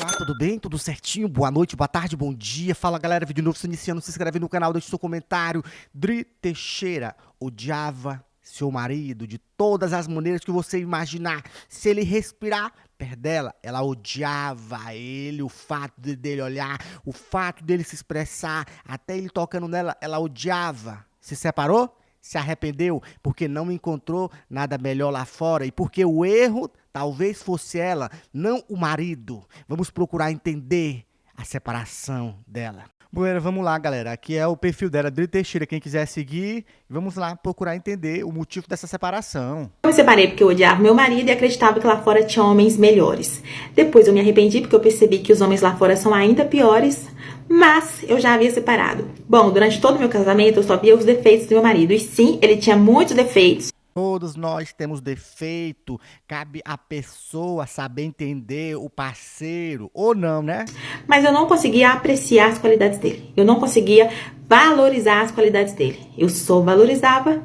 Olá, tudo bem? Tudo certinho? Boa noite, boa tarde, bom dia. Fala galera, vídeo novo, se iniciando, se inscreve no canal, deixa seu comentário. Dri Teixeira odiava seu marido de todas as maneiras que você imaginar. Se ele respirar perto dela, ela odiava ele, o fato dele olhar, o fato dele se expressar, até ele tocando nela, ela odiava. Se separou? Se arrependeu porque não encontrou nada melhor lá fora e porque o erro talvez fosse ela, não o marido. Vamos procurar entender a separação dela. Bueno, vamos lá, galera. Aqui é o perfil dela, Dri Teixeira. Quem quiser seguir, vamos lá procurar entender o motivo dessa separação. Eu me separei porque eu odiava meu marido e acreditava que lá fora tinha homens melhores. Depois eu me arrependi porque eu percebi que os homens lá fora são ainda piores, mas eu já havia separado. Bom, durante todo o meu casamento eu só via os defeitos do meu marido. E sim, ele tinha muitos defeitos. Todos nós temos defeito, cabe à pessoa saber entender o parceiro, ou não, né? Mas eu não conseguia apreciar as qualidades dele. Eu não conseguia valorizar as qualidades dele. Eu só valorizava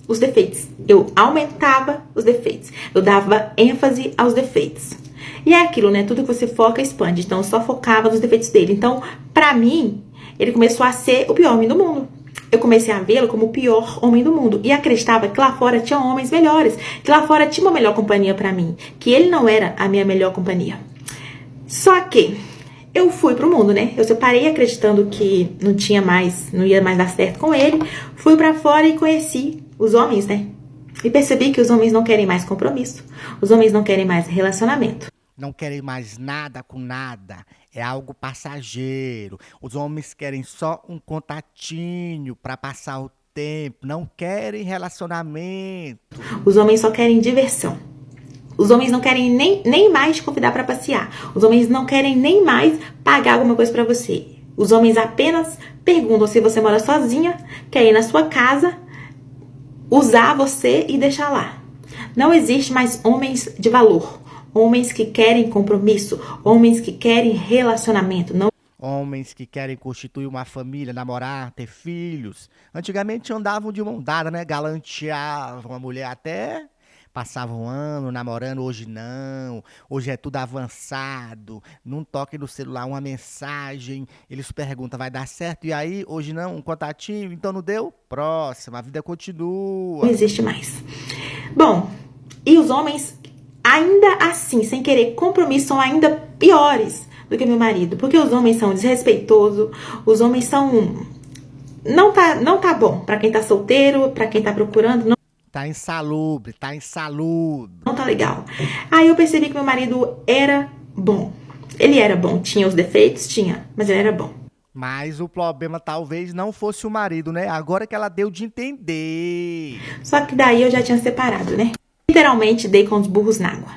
os defeitos. Eu aumentava os defeitos. Eu dava ênfase aos defeitos. E é aquilo, né? Tudo que você foca, expande. Então eu só focava nos defeitos dele. Então, pra mim, ele começou a ser o pior homem do mundo. Eu comecei a vê-lo como o pior homem do mundo. E acreditava que lá fora tinha homens melhores. Que lá fora tinha uma melhor companhia pra mim. Que ele não era a minha melhor companhia. Só que eu fui pro mundo, né? Eu separei acreditando que não ia mais dar certo com ele. Fui pra fora e conheci os homens, né? E percebi que os homens não querem mais compromisso. Os homens não querem mais relacionamento. Não querem mais nada com nada, é algo passageiro. Os homens querem só um contatinho para passar o tempo, não querem relacionamento. Os homens só querem diversão. Os homens não querem nem mais te convidar para passear. Os homens não querem nem mais pagar alguma coisa para você. Os homens apenas perguntam se você mora sozinha, quer ir na sua casa, usar você e deixar lá. Não existe mais homens de valor. Homens que querem compromisso, homens que querem relacionamento, não homens que querem constituir uma família, namorar, ter filhos. Antigamente andavam de mão dada, né? Galanteavam a mulher até passavam um ano namorando, hoje não. Hoje é tudo avançado. Não toque no celular uma mensagem, eles perguntam, vai dar certo? E aí, hoje não, um contatinho, então não deu? Próximo, a vida continua. Não existe mais. Bom, e os homens ainda assim, sem querer compromisso, são ainda piores do que meu marido. Porque os homens são desrespeitosos, os homens são... Não tá bom pra quem tá solteiro, pra quem tá procurando, não tá insalubre, tá insalubre. Não tá legal. Aí eu percebi que meu marido era bom. Ele era bom, tinha os defeitos, tinha, mas ele era bom. Mas o problema talvez não fosse o marido, né? Agora que ela deu de entender. Só que daí eu já tinha separado, né? Literalmente dei com os burros na água.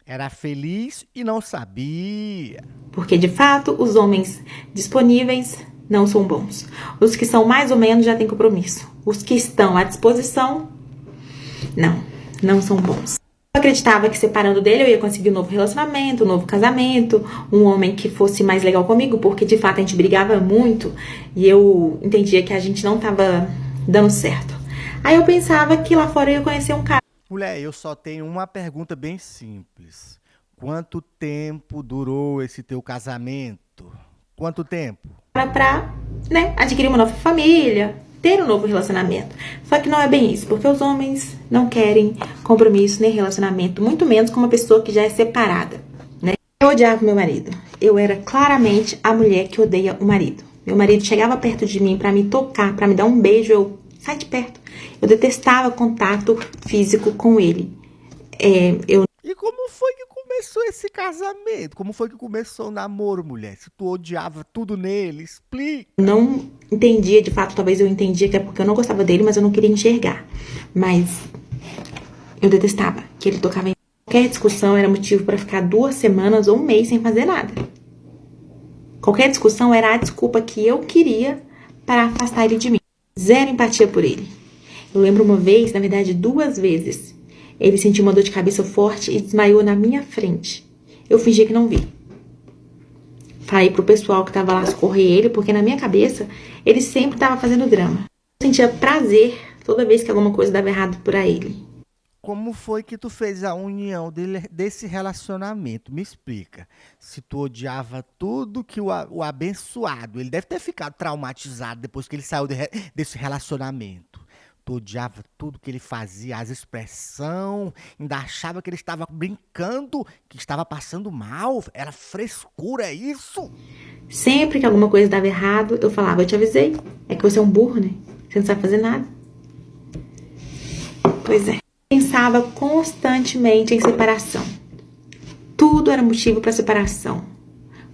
Era feliz e não sabia. Porque, de fato, os homens disponíveis não são bons. Os que são mais ou menos já têm compromisso. Os que estão à disposição, não são bons. Eu acreditava que separando dele eu ia conseguir um novo relacionamento, um novo casamento, um homem que fosse mais legal comigo, porque, de fato, a gente brigava muito e eu entendia que a gente não tava dando certo. Aí eu pensava que lá fora eu ia conhecer um cara. Mulher, eu só tenho uma pergunta bem simples. Quanto tempo durou esse teu casamento? Quanto tempo? Pra, né, adquirir uma nova família, ter um novo relacionamento. Só que não é bem isso, porque os homens não querem compromisso nem relacionamento, muito menos com uma pessoa que já é separada, né? Eu odiava meu marido. Eu era claramente a mulher que odeia o marido. Meu marido chegava perto de mim pra me tocar, pra me dar um beijo, eu sai de perto. Eu detestava contato físico com ele. E como foi que começou esse casamento? Como foi que começou o namoro, mulher? Se tu odiava tudo nele, explica. Não entendia, de fato, talvez eu entendia que é porque eu não gostava dele, mas eu não queria enxergar. Mas eu detestava que ele tocava em qualquer discussão, era motivo pra ficar 2 semanas ou um mês sem fazer nada. Qualquer discussão era a desculpa que eu queria para afastar ele de mim. Zero empatia por ele. Eu lembro uma vez, na verdade 2 vezes, ele sentiu uma dor de cabeça forte e desmaiou na minha frente. Eu fingi que não vi. Falei pro pessoal que tava lá socorrer ele, porque na minha cabeça ele sempre tava fazendo drama. Eu sentia prazer toda vez que alguma coisa dava errado pra ele. Como foi que tu fez a união desse relacionamento? Me explica. Se tu odiava tudo que o abençoado, ele deve ter ficado traumatizado depois que ele saiu desse relacionamento. Tu odiava tudo que ele fazia, as expressões, ainda achava que ele estava brincando, que estava passando mal. Era frescura, é isso? Sempre que alguma coisa dava errado, eu falava, eu te avisei. É que você é um burro, né? Você não sabe fazer nada. Pois é. Pensava constantemente em separação. Tudo era motivo para separação.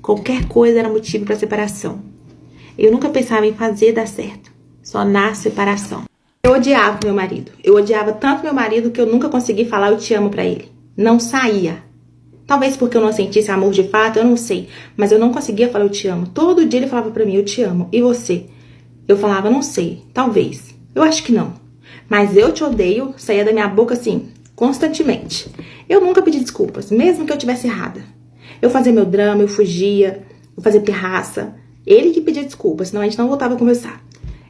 Qualquer coisa era motivo para separação. Eu nunca pensava em fazer dar certo. Só na separação. Eu odiava meu marido. Eu odiava tanto meu marido que eu nunca consegui falar eu te amo pra ele. Não saía. Talvez porque eu não sentisse amor de fato, eu não sei. Mas eu não conseguia falar eu te amo. Todo dia ele falava pra mim eu te amo. E você? Eu falava não sei. Talvez. Eu acho que não. Mas eu te odeio saía da minha boca assim, constantemente. Eu nunca pedi desculpas, mesmo que eu tivesse errada. Eu fazia meu drama, eu fugia, eu fazia pirraça. Ele que pedia desculpas, senão a gente não voltava a conversar.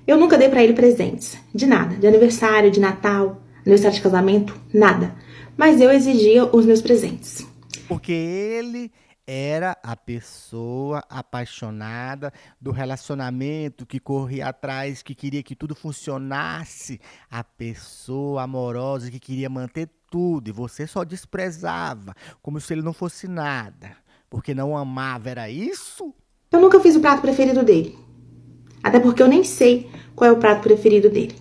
Eu nunca dei pra ele presentes, de nada, de aniversário, de Natal, aniversário de casamento, nada. Mas eu exigia os meus presentes. Porque ele era a pessoa apaixonada do relacionamento, que corria atrás, que queria que tudo funcionasse, a pessoa amorosa que queria manter tudo, e você só desprezava, como se ele não fosse nada, porque não amava, era isso? Eu nunca fiz o prato preferido dele. Até porque eu nem sei qual é o prato preferido dele.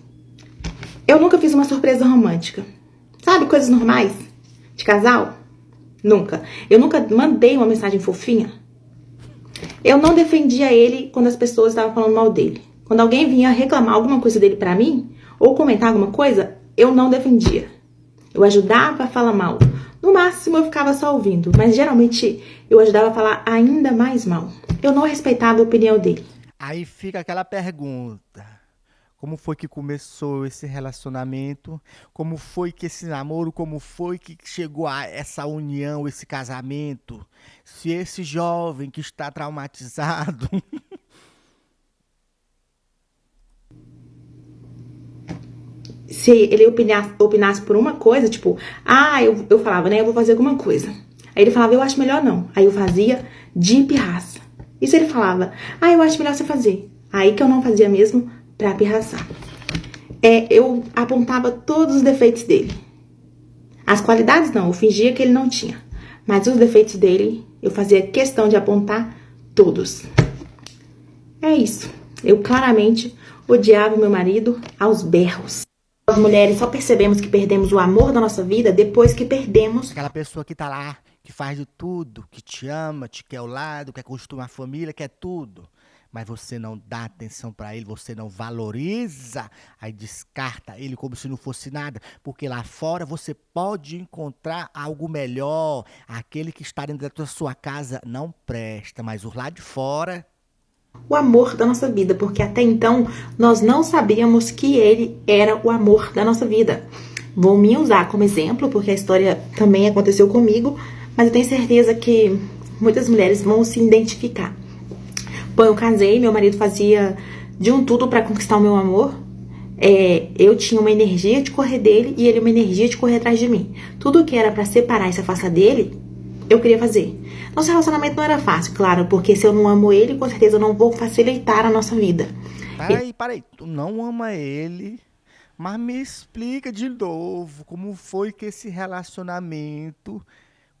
Eu nunca fiz uma surpresa romântica. Sabe, coisas normais? De casal? Nunca. Eu nunca mandei uma mensagem fofinha. Eu não defendia ele quando as pessoas estavam falando mal dele. Quando alguém vinha reclamar alguma coisa dele pra mim, ou comentar alguma coisa, eu não defendia. Eu ajudava a falar mal. No máximo eu ficava só ouvindo, mas geralmente eu ajudava a falar ainda mais mal. Eu não respeitava a opinião dele. Aí fica aquela pergunta: como foi que começou esse relacionamento? Como foi que esse namoro, como foi que chegou a essa união, esse casamento? Se esse jovem que está traumatizado Se ele opinasse por uma coisa, tipo, eu falava, né, eu vou fazer alguma coisa. Aí ele falava, eu acho melhor não. Aí eu fazia de pirraça. E se ele falava, eu acho melhor você fazer. Aí que eu não fazia mesmo pra pirraçar. Eu apontava todos os defeitos dele. As qualidades não, eu fingia que ele não tinha. Mas os defeitos dele, eu fazia questão de apontar todos. É isso. Eu claramente odiava o meu marido aos berros. Nós mulheres só percebemos que perdemos o amor da nossa vida depois que perdemos. aquela pessoa que tá lá, que faz de tudo, que te ama, te quer ao lado, quer construir uma família, quer tudo. Mas você não dá atenção pra ele, você não valoriza, aí descarta ele como se não fosse nada, porque lá fora você pode encontrar algo melhor. Aquele que está dentro da sua casa não presta, mas o lá de fora. O amor da nossa vida, porque até então nós não sabíamos que ele era o amor da nossa vida. Vou me usar como exemplo, porque a história também aconteceu comigo, mas eu tenho certeza que muitas mulheres vão se identificar. Bom, eu casei, meu marido fazia de um tudo para conquistar o meu amor. Eu tinha uma energia de correr dele e ele uma energia de correr atrás de mim. Tudo que era para separar e se afastar dele, eu queria fazer. Nosso relacionamento não era fácil, claro, porque se eu não amo ele, com certeza eu não vou facilitar a nossa vida. Para aí, tu não ama ele, mas me explica de novo como foi que esse relacionamento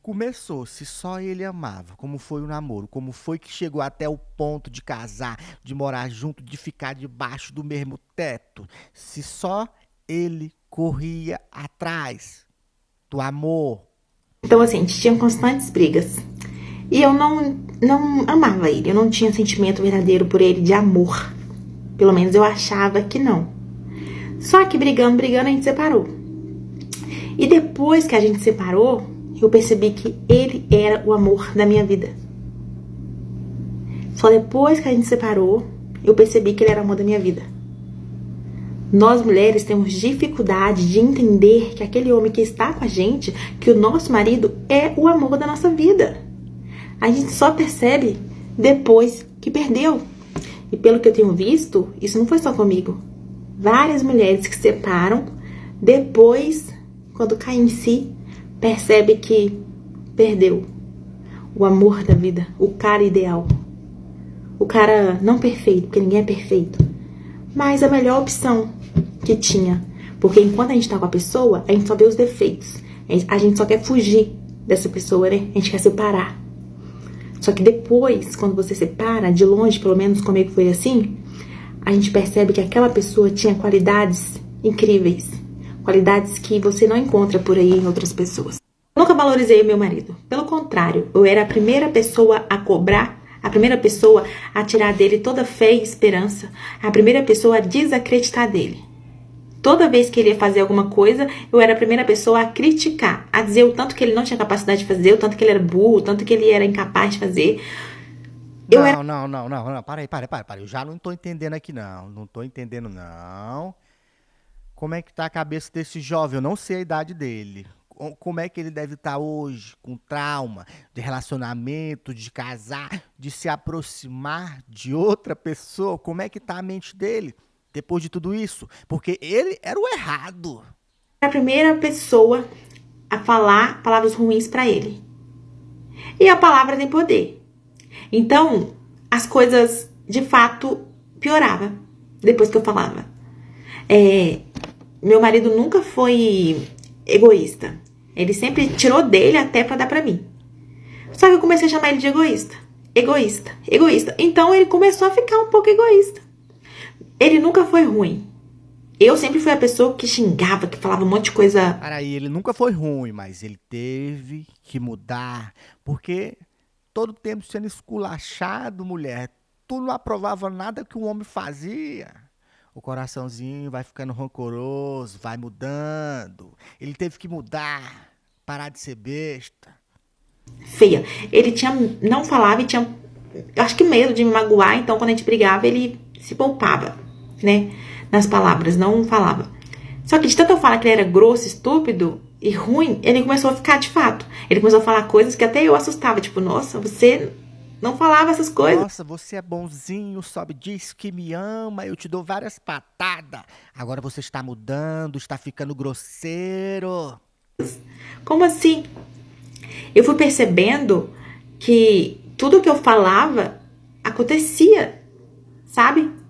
começou, se só ele amava, como foi o namoro, como foi que chegou até o ponto de casar, de morar junto, de ficar debaixo do mesmo teto, se só ele corria atrás do amor. Então, assim, a gente tinha constantes brigas. E eu não amava ele, eu não tinha sentimento verdadeiro por ele de amor. Pelo menos eu achava que não. Só que brigando, a gente separou. E depois que a gente separou, eu percebi que ele era o amor da minha vida. Só depois que a gente separou, eu percebi que ele era o amor da minha vida. Nós mulheres temos dificuldade de entender que aquele homem que está com a gente, que o nosso marido é o amor da nossa vida. A gente só percebe depois que perdeu. E pelo que eu tenho visto, isso não foi só comigo. Várias mulheres que se separam, depois quando cai em si, percebe que perdeu o amor da vida, o cara ideal. O cara não perfeito, porque ninguém é perfeito, mas a melhor opção que tinha. Porque enquanto a gente tá com a pessoa, a gente só vê os defeitos. A gente só quer fugir dessa pessoa, né? A gente quer separar. Só que depois, quando você separa, de longe, pelo menos comigo foi assim, a gente percebe que aquela pessoa tinha qualidades incríveis. Qualidades que você não encontra por aí em outras pessoas. Eu nunca valorizei o meu marido. Pelo contrário, eu era a primeira pessoa a cobrar, a primeira pessoa a tirar dele toda fé e esperança, a primeira pessoa a desacreditar dele. Toda vez que ele ia fazer alguma coisa, eu era a primeira pessoa a criticar, a dizer o tanto que ele não tinha capacidade de fazer, o tanto que ele era burro, o tanto que ele era incapaz de fazer. Não, para aí. Eu já não tô entendendo aqui, não tô entendendo, não. Como é que tá a cabeça desse jovem? Eu não sei a idade dele. Como é que ele deve estar hoje, com trauma de relacionamento, de casar, de se aproximar de outra pessoa? Como é que tá a mente dele depois de tudo isso? Porque ele era o errado. A primeira pessoa a falar palavras ruins pra ele. E a palavra tem poder. Então, as coisas de fato pioravam depois que eu falava. Meu marido nunca foi egoísta. Ele sempre tirou dele até pra dar pra mim. Só que eu comecei a chamar ele de egoísta. Egoísta. Então ele começou a ficar um pouco egoísta. Ele nunca foi ruim. Eu sempre fui a pessoa que xingava, que falava um monte de coisa. Peraí, ele nunca foi ruim, mas ele teve que mudar. Porque todo tempo sendo esculachado, mulher, tu não aprovava nada que o homem fazia. O coraçãozinho vai ficando rancoroso, vai mudando. Ele teve que mudar, parar de ser besta. Feia. Ele não falava e tinha, acho que medo de me magoar, então quando a gente brigava, ele se poupava, né? Nas palavras, não falava. Só que de tanto eu falar que ele era grosso, estúpido e ruim, ele começou a ficar de fato. Ele começou a falar coisas que até eu assustava, tipo, nossa, você não falava essas coisas. Nossa, você é bonzinho, só me diz que me ama, eu te dou várias patadas. Agora você está mudando, está ficando grosseiro. Como assim? Eu fui percebendo que tudo que eu falava acontecia, sabe?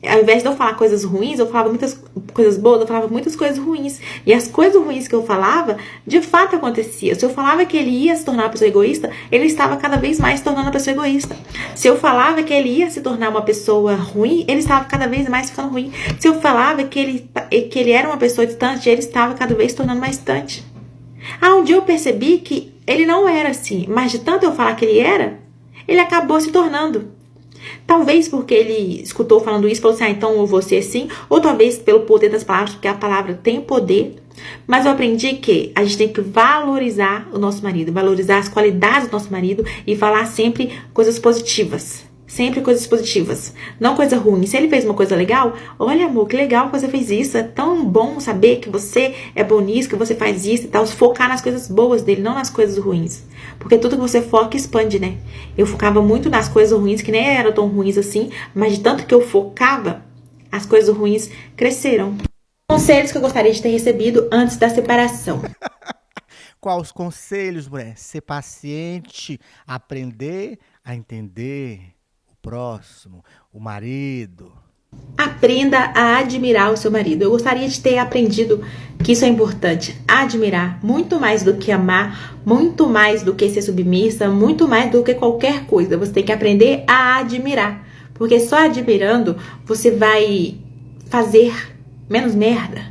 Ao invés de eu falar coisas ruins, eu falava muitas coisas boas, eu falava muitas coisas ruins. E as coisas ruins que eu falava, de fato acontecia. Se eu falava que ele ia se tornar uma pessoa egoísta, ele estava cada vez mais se tornando uma pessoa egoísta. Se eu falava que ele ia se tornar uma pessoa ruim, ele estava cada vez mais ficando ruim. Se eu falava que ele era uma pessoa distante, ele estava cada vez se tornando mais distante. Um dia eu percebi que ele não era assim, mas de tanto eu falar que ele era, ele acabou se tornando. Talvez porque ele escutou falando isso, falou assim, então eu vou ser assim, ou talvez pelo poder das palavras, porque a palavra tem poder. Mas eu aprendi que a gente tem que valorizar o nosso marido, valorizar as qualidades do nosso marido e falar sempre coisas positivas. Sempre coisas positivas, não coisa ruim. Se ele fez uma coisa legal, olha amor, que legal que você fez isso. É tão bom saber que você é bom nisso, que você faz isso e tal. Focar nas coisas boas dele, não nas coisas ruins. Porque tudo que você foca expande, né? Eu focava muito nas coisas ruins, que nem eram tão ruins assim, mas de tanto que eu focava, as coisas ruins cresceram. Conselhos que eu gostaria de ter recebido antes da separação. Quais os conselhos, mulher? Ser paciente, aprender a entender próximo, o marido. Aprenda a admirar o seu marido. Eu gostaria de ter aprendido que isso é importante. Admirar, muito mais do que amar, muito mais do que ser submissa, muito mais do que qualquer coisa. Você tem que aprender a admirar. Porque só admirando, você vai fazer menos merda.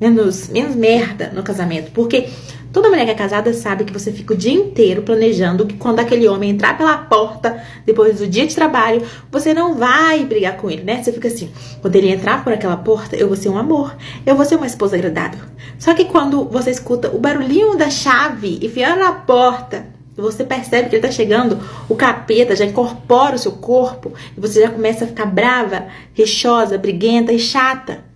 Menos merda no casamento. Porque toda mulher que é casada sabe que você fica o dia inteiro planejando que quando aquele homem entrar pela porta, depois do dia de trabalho, você não vai brigar com ele, né? Você fica assim, quando ele entrar por aquela porta, eu vou ser um amor, eu vou ser uma esposa agradável. Só que quando você escuta o barulhinho da chave enfiando na porta, você percebe que ele tá chegando, o capeta já incorpora o seu corpo, e você já começa a ficar brava, rixosa, briguenta e chata.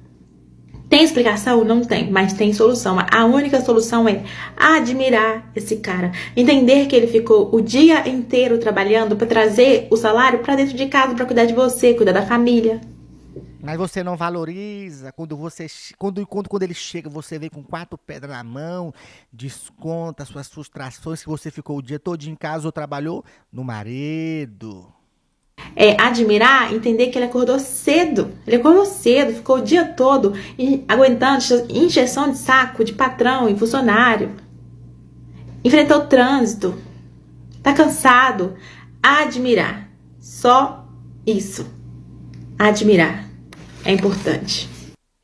Tem explicação? Não tem, mas tem solução. A única solução é admirar esse cara. Entender que ele ficou o dia inteiro trabalhando para trazer o salário para dentro de casa, para cuidar de você, cuidar da família. Mas você não valoriza quando ele chega, você vem com 4 pedras na mão, desconta suas frustrações que você ficou o dia todo em casa ou trabalhou no marido. Admirar, entender que ele acordou cedo. Ele acordou cedo, ficou o dia todo aguentando injeção de saco de patrão e funcionário. Enfrentou o trânsito. Tá cansado. Admirar. Só isso. Admirar. É importante.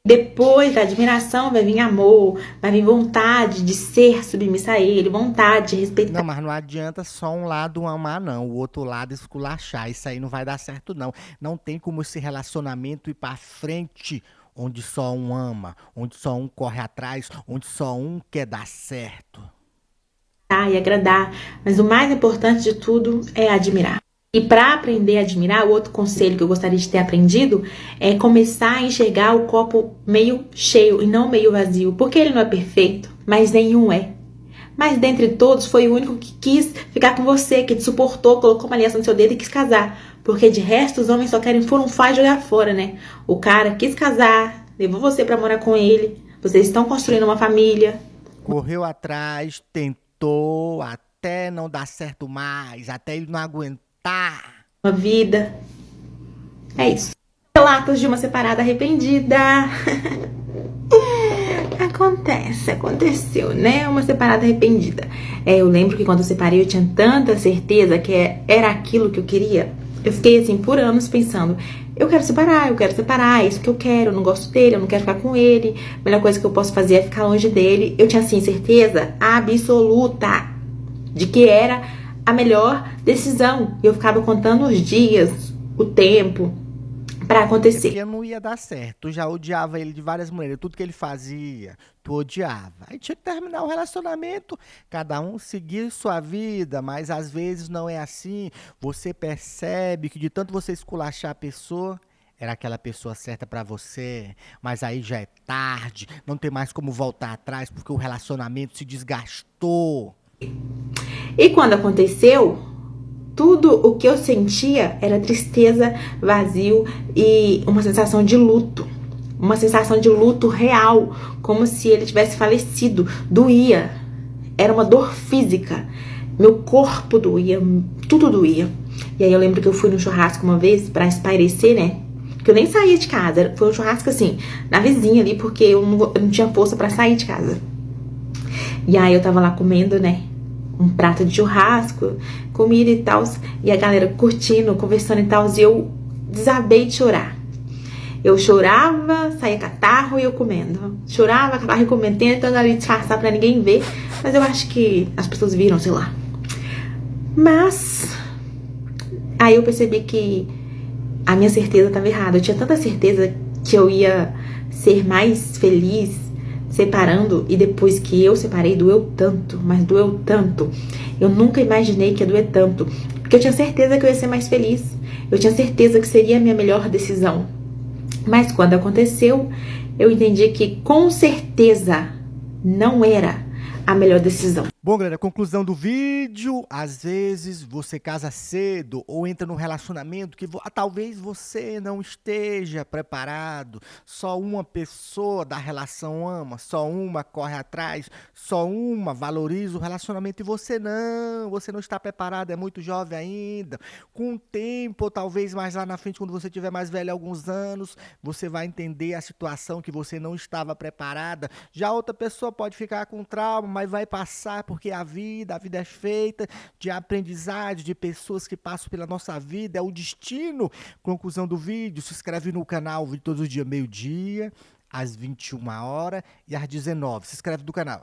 Depois da admiração vai vir amor, vai vir vontade de ser submissa a ele, vontade de respeitar. Não, mas não adianta só um lado amar, não. O outro lado esculachar. Isso aí não vai dar certo, não. Não tem como esse relacionamento ir pra frente onde só um ama, onde só um corre atrás, onde só um quer dar certo. E agradar, mas o mais importante de tudo é admirar. E para aprender a admirar, o outro conselho que eu gostaria de ter aprendido é começar a enxergar o copo meio cheio e não meio vazio, porque ele não é perfeito, mas nenhum é. Mas dentre todos foi o único que quis ficar com você, que te suportou, colocou uma aliança no seu dedo e quis casar. Porque de resto os homens só querem furunfar e jogar fora, né? O cara quis casar, levou você para morar com ele, vocês estão construindo uma família. Correu atrás, tentou, até não dar certo mais, até ele não aguentar. Uma vida. É isso. Relatos de uma separada arrependida. Aconteceu, né? Uma separada arrependida. Eu lembro que quando eu separei eu tinha tanta certeza que era aquilo que eu queria. Eu fiquei assim por anos pensando, eu quero separar, é isso que eu quero, eu não gosto dele, eu não quero ficar com ele, a melhor coisa que eu posso fazer é ficar longe dele. Eu tinha assim certeza absoluta de que era a melhor decisão. Eu ficava contando os dias, o tempo pra acontecer. Porque não ia dar certo. Tu já odiava ele de várias maneiras. Tudo que ele fazia, tu odiava. Aí tinha que terminar o relacionamento. Cada um seguir sua vida. Mas às vezes não é assim. Você percebe que de tanto você esculachar a pessoa, era aquela pessoa certa pra você. Mas aí já é tarde. Não tem mais como voltar atrás porque o relacionamento se desgastou. E quando aconteceu, tudo o que eu sentia era tristeza, vazio e uma sensação de luto. Uma sensação de luto real, como se ele tivesse falecido. Doía. Era uma dor física. Meu corpo doía, tudo doía. E aí eu lembro que eu fui no churrasco uma vez pra espairecer, né? Porque eu nem saía de casa. Foi um churrasco assim, na vizinha ali, porque eu não tinha força pra sair de casa. E aí eu tava lá comendo, né? Um prato de churrasco, comida e tal, e a galera curtindo, conversando e tal, e eu desabei de chorar. Eu chorava, saía catarro e eu comendo. Chorava, catarro e comendo, tentando ali disfarçar pra ninguém ver, mas eu acho que as pessoas viram, sei lá. Mas aí eu percebi que a minha certeza estava errada. Eu tinha tanta certeza que eu ia ser mais feliz separando, e depois que eu separei doeu tanto, mas doeu tanto. Eu nunca imaginei que ia doer tanto, porque eu tinha certeza que eu ia ser mais feliz. Eu tinha certeza que seria a minha melhor decisão. Mas quando aconteceu, eu entendi que com certeza não era a melhor decisão. Bom, galera, conclusão do vídeo. Às vezes você casa cedo ou entra num relacionamento que talvez você não esteja preparado. Só uma pessoa da relação ama, só uma corre atrás, só uma valoriza o relacionamento e você não está preparado, é muito jovem ainda. Com o tempo, ou talvez mais lá na frente, quando você tiver mais velho, alguns anos, você vai entender a situação que você não estava preparada. Já outra pessoa pode ficar com trauma, mas vai passar, porque a vida é feita de aprendizagem, de pessoas que passam pela nossa vida, é o destino. Conclusão do vídeo, se inscreve no canal, vídeo todos os dias, meio-dia, às 21 horas e às 19. Se inscreve no canal.